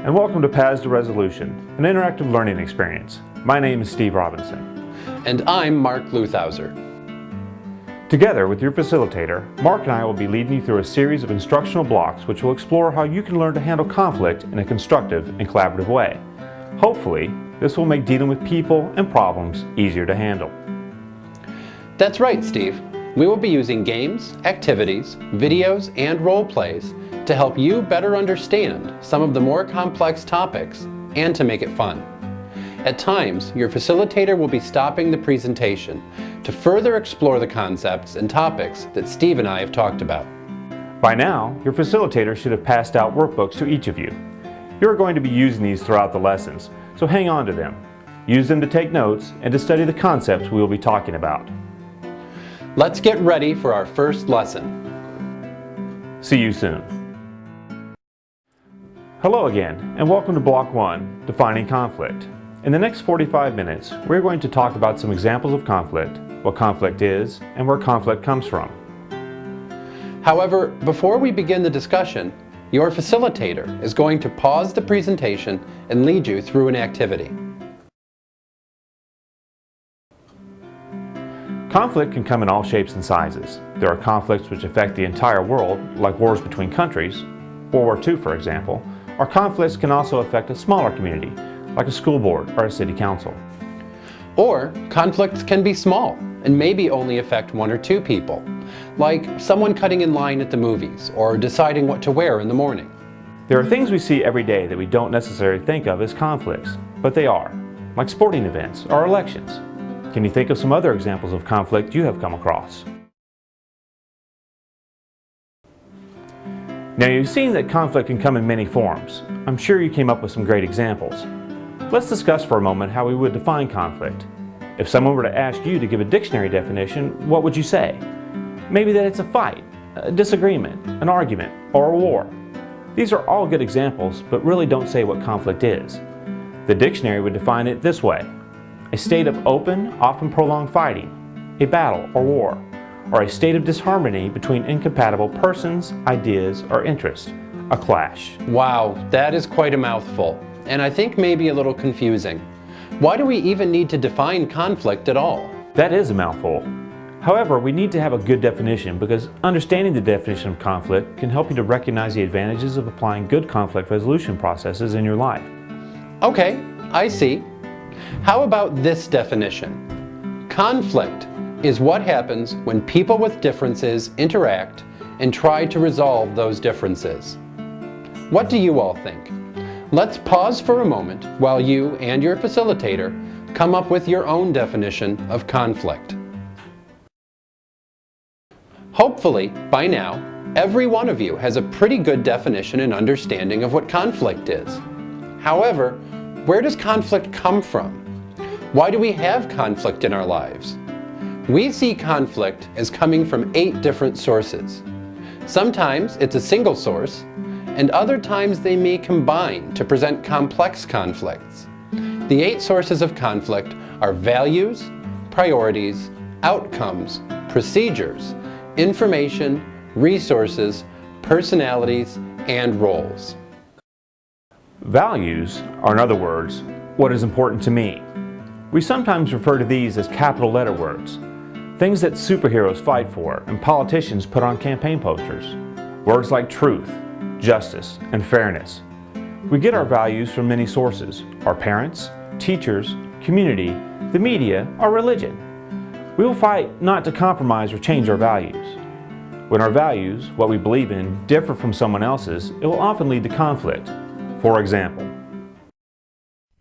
and welcome to Paths to Resolution, an interactive learning experience. My name is Steve Robinson. And I'm Mark Luthauser. Together with your facilitator, Mark and I will be leading you through a series of instructional blocks which will explore how you can learn to handle conflict in a constructive and collaborative way. Hopefully, this will make dealing with people and problems easier to handle. That's right, Steve. We will be using games, activities, videos, and role plays to help you better understand some of the more complex topics and to make it fun. At times, your facilitator will be stopping the presentation to further explore the concepts and topics that Steve and I have talked about. By now, your facilitator should have passed out workbooks to each of you. You're going to be using these throughout the lessons, so hang on to them. Use them to take notes and to study the concepts we will be talking about. Let's get ready for our first lesson. See you soon. Hello again, and welcome to Block 1, Defining Conflict. In the next 45 minutes, we're going to talk about some examples of conflict, what conflict is, and where conflict comes from. However, before we begin the discussion, your facilitator is going to pause the presentation and lead you through an activity. Conflict can come in all shapes and sizes. There are conflicts which affect the entire world, like wars between countries, World War II for example, or conflicts can also affect a smaller community, like a school board or a city council. Or conflicts can be small and maybe only affect one or two people, like someone cutting in line at the movies or deciding what to wear in the morning. There are things we see every day that we don't necessarily think of as conflicts, but they are, like sporting events or elections. Can you think of some other examples of conflict you have come across? Now you've seen that conflict can come in many forms. I'm sure you came up with some great examples. Let's discuss for a moment how we would define conflict. If someone were to ask you to give a dictionary definition, what would you say? Maybe that it's a fight, a disagreement, an argument, or a war. These are all good examples, but really don't say what conflict is. The dictionary would define it this way: a state of open, often prolonged fighting, a battle or war, or a state of disharmony between incompatible persons, ideas, or interests, a clash. Wow, that is quite a mouthful, and I think maybe a little confusing. Why do we even need to define conflict at all? That is a mouthful. However, we need to have a good definition because understanding the definition of conflict can help you to recognize the advantages of applying good conflict resolution processes in your life. Okay, I see. How about this definition? Conflict is what happens when people with differences interact and try to resolve those differences. What do you all think? Let's pause for a moment while you and your facilitator come up with your own definition of conflict. Hopefully, by now, every one of you has a pretty good definition and understanding of what conflict is. However, where does conflict come from? Why do we have conflict in our lives? We see conflict as coming from 8 different sources. Sometimes it's a single source, and other times they may combine to present complex conflicts. The 8 sources of conflict are values, priorities, outcomes, procedures, information, resources, personalities, and roles. Values are, in other words, what is important to me. We sometimes refer to these as capital letter words, things that superheroes fight for and politicians put on campaign posters. Words like truth, justice, and fairness. We get our values from many sources: our parents, teachers, community, the media, or religion. We will fight not to compromise or change our values. When our values, what we believe in, differ from someone else's, it will often lead to conflict. For example,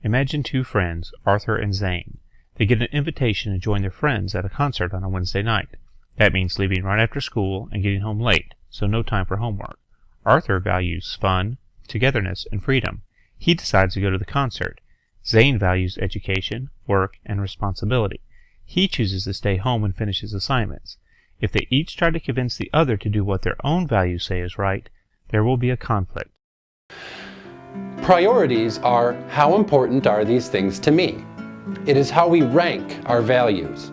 imagine 2 friends, Arthur and Zane. They get an invitation to join their friends at a concert on a Wednesday night. That means leaving right after school and getting home late, so no time for homework. Arthur values fun, togetherness, and freedom. He decides to go to the concert. Zane values education, work, and responsibility. He chooses to stay home and finish his assignments. If they each try to convince the other to do what their own values say is right, there will be a conflict. Priorities are how important are these things to me. It is how we rank our values.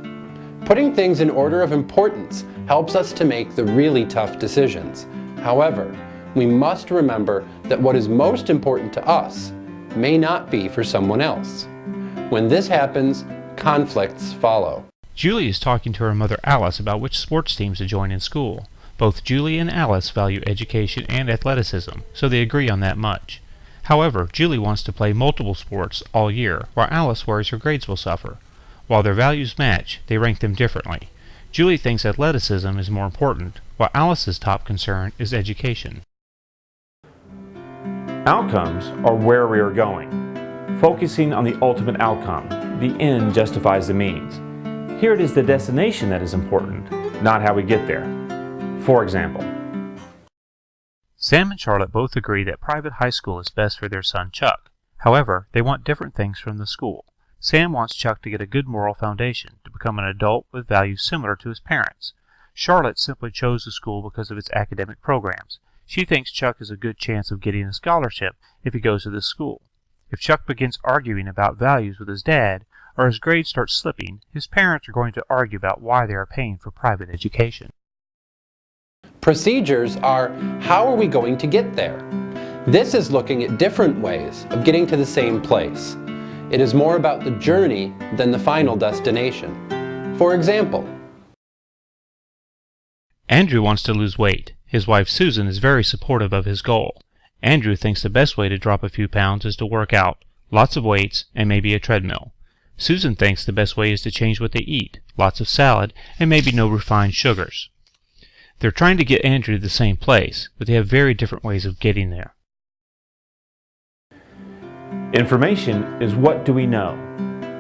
Putting things in order of importance helps us to make the really tough decisions. However, we must remember that what is most important to us may not be for someone else. When this happens, conflicts follow. Julie is talking to her mother Alice about which sports teams to join in school. Both Julie and Alice value education and athleticism, so they agree on that much. However, Julie wants to play multiple sports all year, while Alice worries her grades will suffer. While their values match, they rank them differently. Julie thinks athleticism is more important, while Alice's top concern is education. Outcomes are where we are going. Focusing on the ultimate outcome, the end justifies the means. Here it is the destination that is important, not how we get there. For example, Sam and Charlotte both agree that private high school is best for their son Chuck. However, they want different things from the school. Sam wants Chuck to get a good moral foundation, to become an adult with values similar to his parents. Charlotte simply chose the school because of its academic programs. She thinks Chuck has a good chance of getting a scholarship if he goes to this school. If Chuck begins arguing about values with his dad, or his grades start slipping, his parents are going to argue about why they are paying for private education. Procedures are, how are we going to get there? This is looking at different ways of getting to the same place. It is more about the journey than the final destination. For example, Andrew wants to lose weight. His wife Susan is very supportive of his goal. Andrew thinks the best way to drop a few pounds is to work out, lots of weights, and maybe a treadmill. Susan thinks the best way is to change what they eat, lots of salad, and maybe no refined sugars. They're trying to get Andrew to the same place, but they have very different ways of getting there. information is what do we know.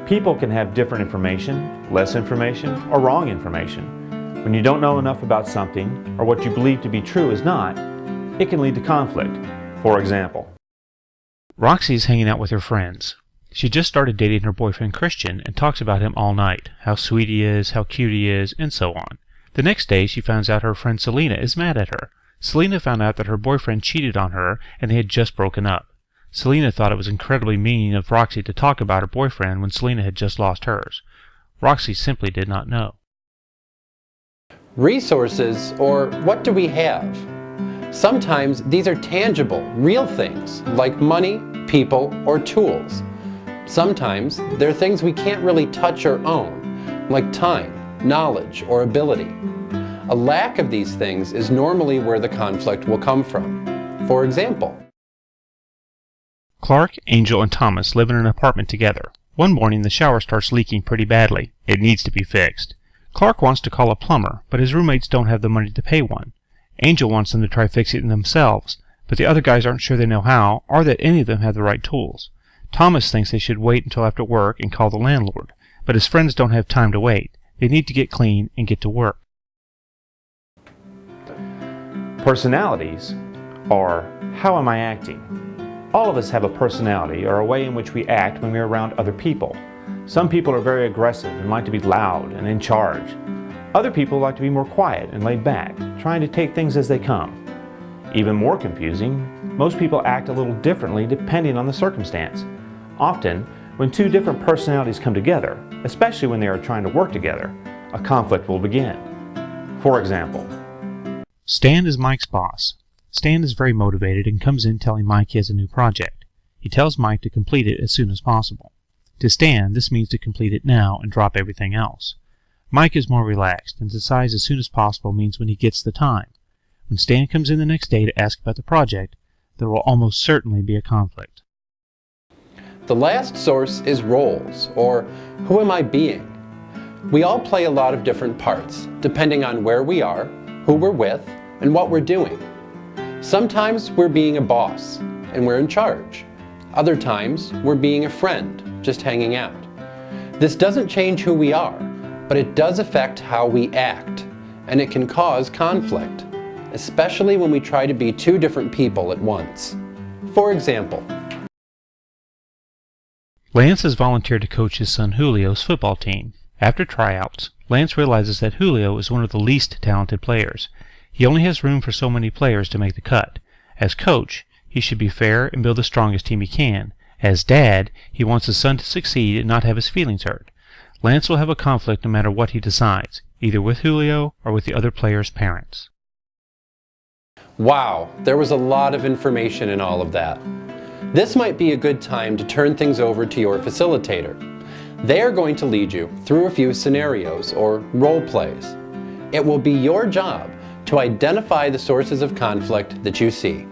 People can have different information, less information, or wrong information. When you don't know enough about something, or what you believe to be true is not, it can lead to conflict. For example, Roxy is hanging out with her friends. She just started dating her boyfriend Christian and talks about him all night, how sweet he is, how cute he is, and so on. The next day she finds out her friend Selena is mad at her. Selena found out that her boyfriend cheated on her and they had just broken up. Selena thought it was incredibly mean of Roxy to talk about her boyfriend when Selena had just lost hers. Roxy simply did not know. Resources, or what do we have? Sometimes these are tangible, real things, like money, people, or tools. Sometimes they're things we can't really touch or own, like time, knowledge, or ability. A lack of these things is normally where the conflict will come from. For example, Clark, Angel, and Thomas live in an apartment together. One morning the shower starts leaking pretty badly. It needs to be fixed. Clark wants to call a plumber, but his roommates don't have the money to pay one. Angel wants them to try fixing it themselves, but the other guys aren't sure they know how, or that any of them have the right tools. Thomas thinks they should wait until after work and call the landlord, but his friends don't have time to wait. They need to get clean and get to work. personalities are how am I acting? All of us have a personality or a way in which we act when we're around other people. Some people are very aggressive and like to be loud and in charge. Other people like to be more quiet and laid back, trying to take things as they come. Even more confusing, most people act a little differently depending on the circumstance. Often, when two different personalities come together, especially when they are trying to work together, a conflict will begin. For example, Stan is Mike's boss. Stan is very motivated and comes in telling Mike he has a new project. He tells Mike to complete it as soon as possible. To Stan, this means to complete it now and drop everything else. Mike is more relaxed and decides as soon as possible means when he gets the time. When Stan comes in the next day to ask about the project, there will almost certainly be a conflict. the last source is roles, or who am I being? We all play a lot of different parts, depending on where we are, who we're with, and what we're doing. Sometimes we're being a boss, and we're in charge. Other times, we're being a friend, just hanging out. This doesn't change who we are, but it does affect how we act, and it can cause conflict, especially when we try to be two different people at once. For example, Lance has volunteered to coach his son Julio's football team. After tryouts, Lance realizes that Julio is one of the least talented players. He only has room for so many players to make the cut. As coach, he should be fair and build the strongest team he can. As dad, he wants his son to succeed and not have his feelings hurt. Lance will have a conflict no matter what he decides, either with Julio or with the other players' parents. Wow, there was a lot of information in all of that. This might be a good time to turn things over to your facilitator. They are going to lead you through a few scenarios or role plays. It will be your job to identify the sources of conflict that you see.